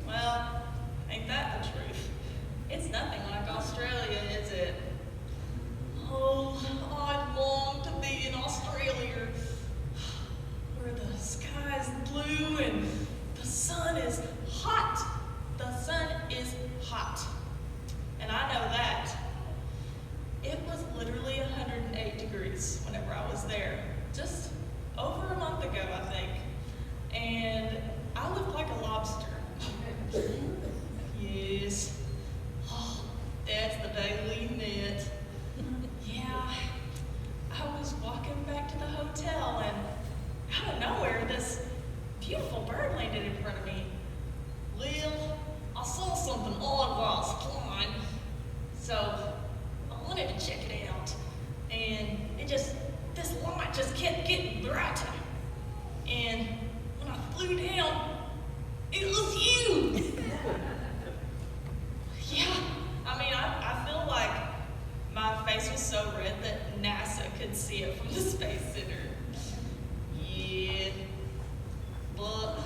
Well, ain't that the truth? It's nothing like Australia, is it? Oh, I'd long to be in Australia, where the sky's blue and the sun is hot. The sun is hot. And I know that. It was literally 108 degrees whenever I was there, just over a month ago, I think. And I looked like a lobster. Yes. Oh, that's the day we met. Yeah, I was walking back to the hotel and out of nowhere, this beautiful bird landed in front of me. Well, I saw something odd while I was flying, so I wanted to check it out. And this light just kept getting brighter. And when I flew down, it was you! Yeah, I mean, I feel like my face was so red that NASA could see it from the Space Center. Yeah, but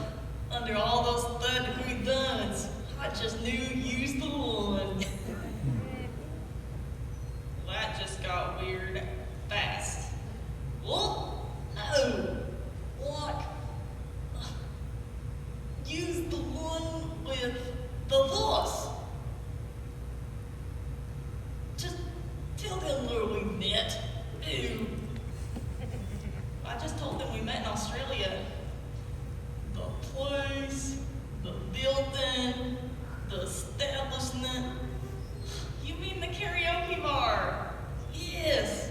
under all those 30-degree guns, I just knew you's the one. Well, that just got weird fast. What? No. Like, you's the one with the voice. Just tell them where we met. Ew. I just told them we met in Australia. The place, the building, the establishment. You mean the karaoke bar? Yes.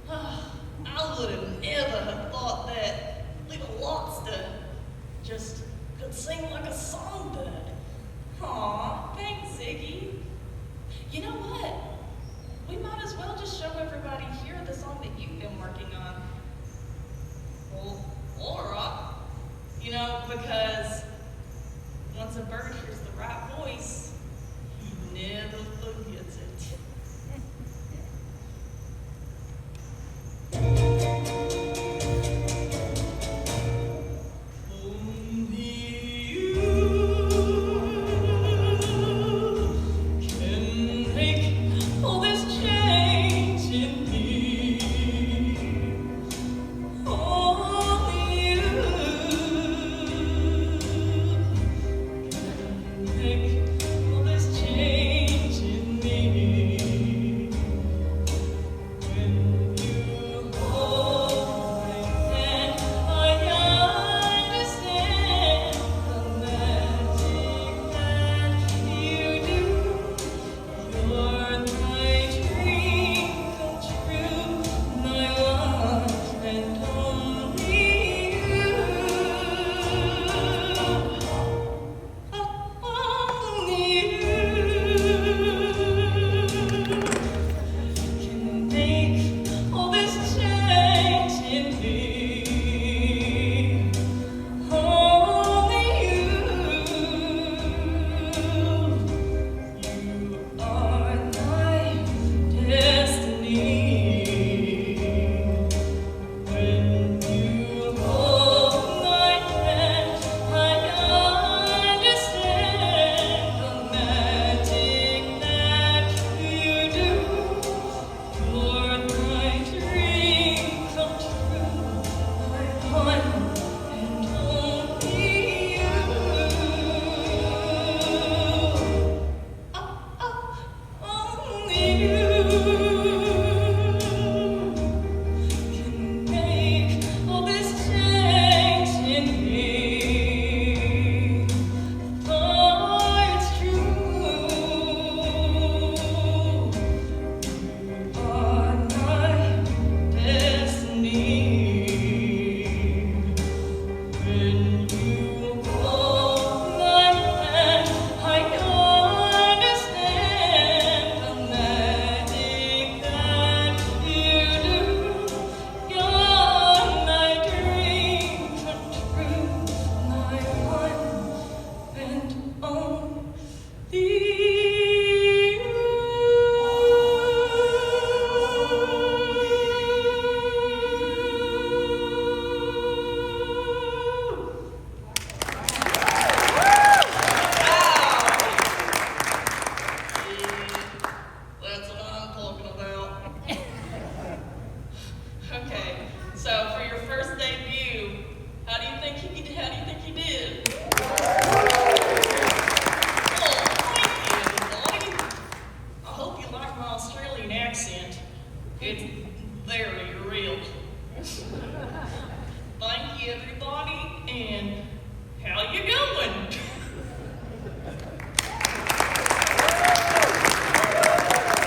I would have never have thought that little lobster just could sing like a songbird. Aw, thanks, Ziggy. You know what? We might as well just show everybody here the song that you've been working on. Well, all right. You know, because once a bird hears the right voice, he never forgets it.